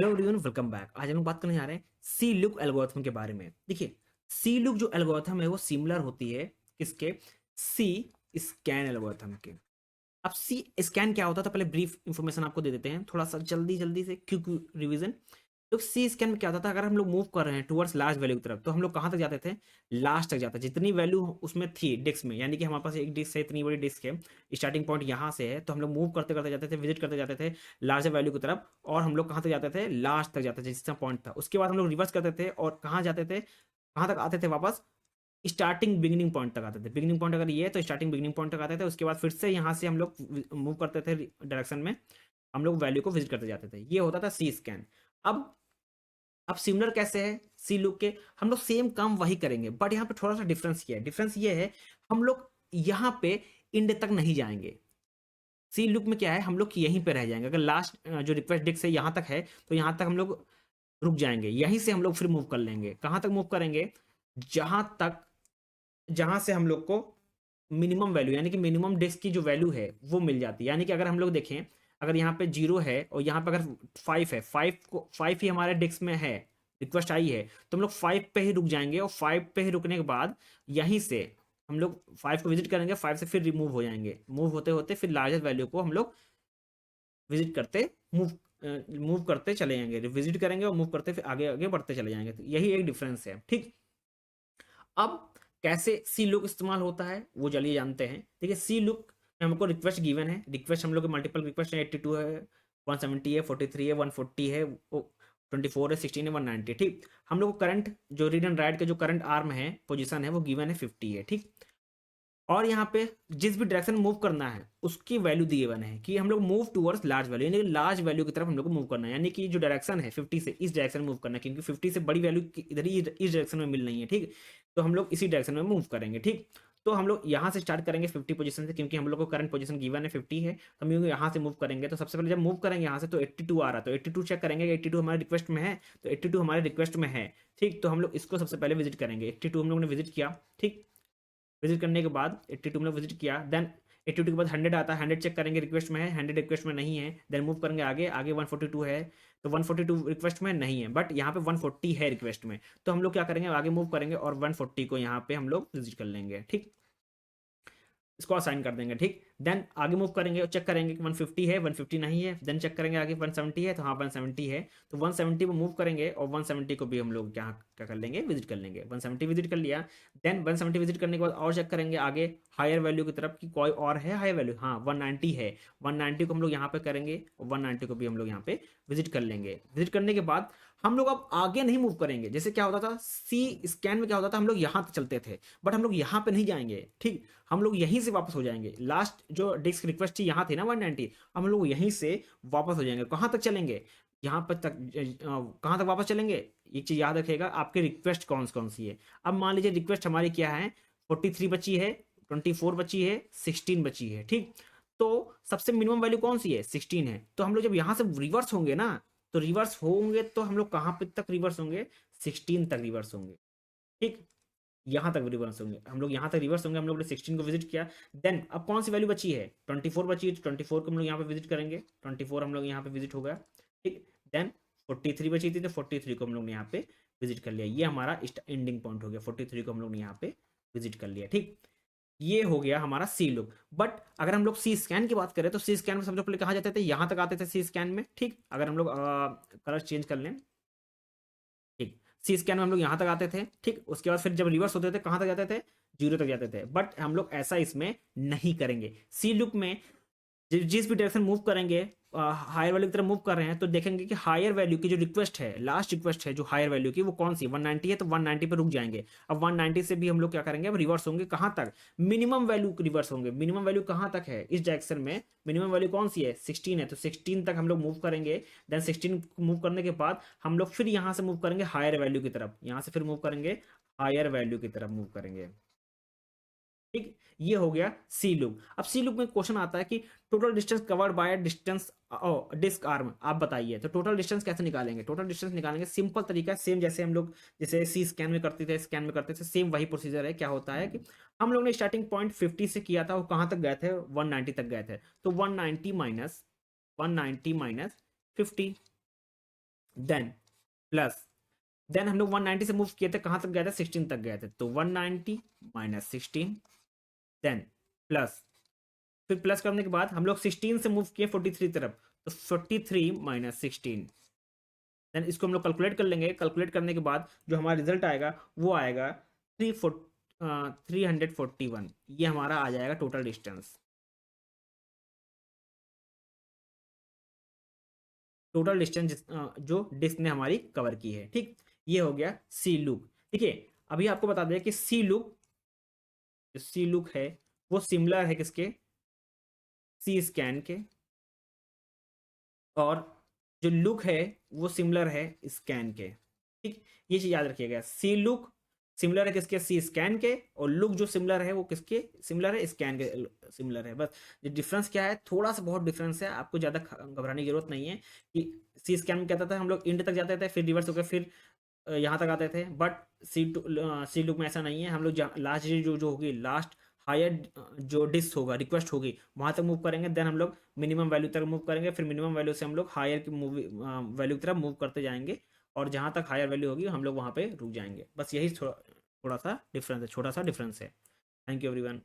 Hello everyone, welcome back. आज हम लोग बात करने जा रहे हैं सी लुक एल्गोरिथम के बारे में। देखिए, सी लुक जो एल्गोरिथम है वो सिमिलर होती है किसके, सी स्कैन एल्गोरिथम के। अब सी स्कैन क्या होता है तो पहले ब्रीफ इंफॉर्मेशन आपको दे देते हैं, थोड़ा सा जल्दी जल्दी से क्विक रिवीजन। तो सी स्कैन में क्या होता था, अगर हम लोग मूव कर रहे हैं टुवर्ड्स लार्ज वैल्यू की तरफ तो हम लोग कहाँ तक जाते थे, लास्ट तक जाते थे। जितनी वैल्यू उसमें थी डिस्क में, यानी कि हमारे पास एक डिस्क है, इतनी बड़ी डिस्क है, स्टार्टिंग पॉइंट यहाँ से है, तो हम लोग मूव करते करते जाते थे, विजिट करते जाते थे लार्जर वैल्यू की तरफ, और हम लोग कहाँ तक जाते थे, लास्ट तक जाते थे जिसका पॉइंट था। उसके बाद हम लोग रिवर्स करते थे और कहाँ जाते थे, कहाँ तक आते थे वापस, स्टार्टिंग बिगिनिंग पॉइंट तक आते थे। बिगिनिंग पॉइंट अगर ये है तो स्टार्टिंग बिगिनिंग पॉइंट तक आते थे। उसके बाद फिर से यहाँ से हम लोग मूव करते थे डायरेक्शन में, हम लोग वैल्यू को विजिट करते जाते थे। ये होता था सी स्कैन। अब सिमिलर कैसे है सी लुक के, हम लोग सेम काम वही करेंगे, बट यहाँ पे थोड़ा सा डिफरेंस किया है। डिफरेंस ये है, हम लोग यहाँ पे इंड तक नहीं जाएंगे। सी लुक में क्या है, हम लोग यहीं पे रह जाएंगे। अगर लास्ट जो रिक्वेस्ट डिस्क है यहाँ तक है तो यहाँ तक हम लोग रुक जाएंगे, यहीं से हम लोग फिर मूव कर लेंगे। कहाँ तक मूव करेंगे, जहां तक, जहां से हम लोग को मिनिमम वैल्यू, यानी कि मिनिमम डिस्क की जो वैल्यू है वो मिल जाती है। यानी कि अगर हम लोग देखें, अगर यहाँ पे 0 है और यहाँ पे अगर 5 है, 5 ही हमारे डिस्क में है, रिक्वेस्ट आई है, तो हम लोग 5 पे ही रुक जाएंगे। और 5 पे ही रुकने के बाद यहीं से हम लोग 5 को विजिट करेंगे, 5 से फिर रिमूव हो जाएंगे। मूव होते होते फिर लार्जेस्ट वैल्यू को हम लोग विजिट करते, मूव मूव करते चले जाएंगे, विजिट करेंगे और मूव करते फिर आगे आगे बढ़ते चले जाएंगे। तो यही एक डिफरेंस है, ठीक। अब कैसे सी लुक इस्तेमाल होता है वो चलिए जानते हैं। देखिए, सी लुक में हमको रिक्वेस्ट गिवन है, रिक्वेस्ट हम लोग के मल्टीपल रिक्वेस्ट है, 82 है, 170 है, 43 है, 140 है, 24 है, 16 है, 190, ठीक। हम लोग को करंट जो रीड एंड राइट के जो करंट आर्म है, पोजीशन है, वो गिवन है 50 है, ठीक। और यहाँ पे जिस भी डायरेक्शन मूव करना है उसकी वैल्यू दिए हुए है कि हम लोग मूव टुवर्ड्स लार्ज वैल्यू, यानी लार्ज वैल्यू की तरफ हम लोग को मूव करना है। यानी कि जो डायरेक्शन है 50 से इस डायरेक्शन में मूव करना है, क्योंकि 50 से बड़ी वैल्यू इधर ही इस डायरेक्शन में मिल रही है, ठीक। तो हम लोग इसी डायरेक्शन में मूव करेंगे, ठीक। तो हम लोग यहाँ से स्टार्ट करेंगे 50 पोजीशन से, क्योंकि हम लोग को करंट पोजीशन गिवन है 50 है। तो हम लोग यहाँ से मूव करेंगे, तो सबसे पहले जब मूव करेंगे यहाँ से तो 82 आ रहा है, तो 82 चेक करेंगे, 82 हमारे रिक्वेस्ट में है, तो 82 हमारे रिक्वेस्ट में है, ठीक। तो हम लोग इसको सबसे पहले विजिट करेंगे। 82 हम लोग ने विजिट किया, ठीक। विजिट करने के बाद 82 में विजिट किया, देन 82 के बाद 100 आता है, 100 चेक करेंगे रिक्वेस्ट में है, 100 रिक्वेस्ट में नहीं है, देन मूव करेंगे आगे, आगे 142 है, तो 142 रिक्वेस्ट में नहीं है, बट यहाँ पे 140 है रिक्वेस्ट में। तो हम लोग क्या करेंगे, आगे मूव करेंगे और 140 को यहाँ पे हम लोग विजिट कर लेंगे, ठीक। इसको असाइन कर देंगे, ठीक। देन आगे मूव करेंगे और चेक करेंगे कि 150 है, 150 नहीं है, देन चेक करेंगे आगे 170 है, तो हाँ 170 है, तो 170 पे मूव करेंगे और 170 को भी हम लोग क्या क्या कर लेंगे, विजिट कर लेंगे। 170 विजिट कर लिया, देन 170 विजिट करने के बाद और चेक करेंगे आगे हायर वैल्यू की तरफ कि कोई और है हायर वैल्यू, हाँ 190 है, 190 को हम लोग यहाँ पे करेंगे और 190 को भी हम लोग यहाँ पे विजिट कर लेंगे। विजिट करने के बाद हम लोग अब आगे नहीं मूव करेंगे। जैसे क्या होता था सी स्कैन में, क्या होता था, हम लोग यहाँ तक चलते थे, बट हम लोग यहाँ पे नहीं जाएंगे, ठीक। हम लोग यहीं से वापस हो जाएंगे। लास्ट जो डिस्क रिक्वेस्ट थी यहाँ थी ना 190, हम लोग यहीं से वापस हो जाएंगे। कहाँ तक चलेंगे, यहाँ पर तक, कहाँ तक वापस चलेंगे, एक चीज याद रखिएगा, आपकी रिक्वेस्ट कौन कौन सी है। अब मान लीजिए रिक्वेस्ट हमारी क्या है, 43 बची है, 24 बची है, 16 बची है, ठीक। तो सबसे मिनिमम वैल्यू कौन सी है, 16 है। तो हम लोग जब यहाँ से रिवर्स होंगे ना, तो रिवर्स होंगे तो हम लोग कहाँ पे तक रिवर्स होंगे, 16 तक रिवर्स होंगे, ठीक। यहाँ तक रिवर्स होंगे, हम लोग यहाँ तक रिवर्स होंगे। हम लोग ने 16 को विजिट किया, देन अब कौन सी वैल्यू बची है, 24 बची है, तो 24 को हम लोग यहाँ पे विजिट करेंगे, 24 हम लोग यहाँ पे विजिट हो गया, ठीक। देन 43 बची थी, तो 43 को हम लोग ने यहाँ पे विजिट कर लिया। ये हमारा एंडिंग पॉइंट हो गया, 43 को हम लोग ने यहाँ पे विजिट कर लिया, ठीक। ये हो गया हमारा सी लुक। बट अगर हम लोग सी स्कैन की बात करें तो सी स्कैन में सबसे पहले कहाँ जाते थे, यहाँ तक आते थे सी स्कैन में, ठीक। अगर हम लोग कलर चेंज कर लें, ठीक, सी स्कैन में हम लोग यहाँ तक आते थे, ठीक। उसके बाद फिर जब रिवर्स होते थे कहाँ तक जाते थे, 0 तक जाते थे। बट हम लोग ऐसा इसमें नहीं करेंगे। सी लुक में जिस भी डायरेक्शन मूव करेंगे, हायर वैल्यू की तरफ मूव कर रहे हैं, तो देखेंगे कि हायर वैल्यू की जो रिक्वेस्ट है, लास्ट रिक्वेस्ट है जो हायर वैल्यू की, वो कौन सी 190 है, तो 190 पे रुक जाएंगे। अब 190 से भी हम लोग क्या करेंगे, अब रिवर्स होंगे कहाँ तक, मिनिमम वैल्यू रिवर्स होंगे। मिनिमम वैल्यू कहाँ तक है इस डायरेक्शन में, मिनिमम वैल्यू कौन सी है, 16 है, तो 16 तक हम लोग मूव करेंगे। देन 16 मूव करने के बाद हम लोग फिर यहाँ से मूव करेंगे हायर वैल्यू की तरफ, यहाँ से फिर मूव करेंगे हायर वैल्यू की तरफ मूव करेंगे, ठीक। ये हो गया सी लूप। अब सी लूप में क्वेश्चन आता है कि total distance covered by distance disc arm, आप बताइए। तो टोटल डिस्टेंस कैसे निकालेंगे, टोटल डिस्टेंस निकालेंगे सिंपल तरीका, सेम जैसे हम लोग जैसे सी स्कैन में करते थे, स्कैन में करते थे, सेम वही प्रोसीजर है। क्या होता है कि हम लोग ने स्टार्टिंग पॉइंट 50 से किया था, वो कहाँ तक गए थे, 190 तक गए थे। तो 190 माइनस 50, देन प्लस, देन हम लोग 190 से मूव किए थे, कहाँ तक गए थे, 16 तक गए थे, तो 190 माइनस 16, देन प्लस, फिर प्लस करने के बाद हम लोग 16 से मूव किए 43 तरफ, तो 43 माइनस 16, देन इसको हम लोग कैलकुलेट कर लेंगे। कैलकुलेट करने के बाद जो हमारा रिजल्ट आएगा वो आएगा 341, ये हमारा आ जाएगा टोटल डिस्टेंस। टोटल डिस्टेंस जो डिस्क ने हमारी कवर की है, ठीक। ये हो गया सी लुक। देखिए अभी आपको बता दें कि सी लुक है वो सिमिलर है किसके, सी स्कैन के, और जो लुक है वो सिमिलर है स्कैन के, ठीक। ये चीज याद रखिएगा, सी लुक सिमिलर है किसके, सी स्कैन के, और लुक जो सिमिलर है वो किसके सिमिलर है, स्कैन के सिमिलर है। बस ये डिफरेंस क्या है, थोड़ा सा बहुत डिफरेंस है, आपको ज़्यादा घबराने की जरूरत नहीं है। कि सी स्कैन में कहता था हम लोग इंड तक जाते थे, फिर रिवर्स होकर फिर यहाँ तक आते थे, बट सी लुक में ऐसा नहीं है। हम लोग लास्ट जो जो होगी, लास्ट हायर जो डिस्क होगा, रिक्वेस्ट होगी, वहाँ तक मूव करेंगे, देन हम लोग मिनिमम वैल्यू तक मूव करेंगे, फिर मिनिमम वैल्यू से हम लोग हायर की वैल्यू की तरफ मूव करते जाएंगे, और जहाँ तक हायर वैल्यू होगी हम लोग वहाँ पे रुक जाएंगे। बस यही थोड़ा थोड़ा सा डिफरेंस है, छोटा सा डिफरेंस है। Thank you everyone.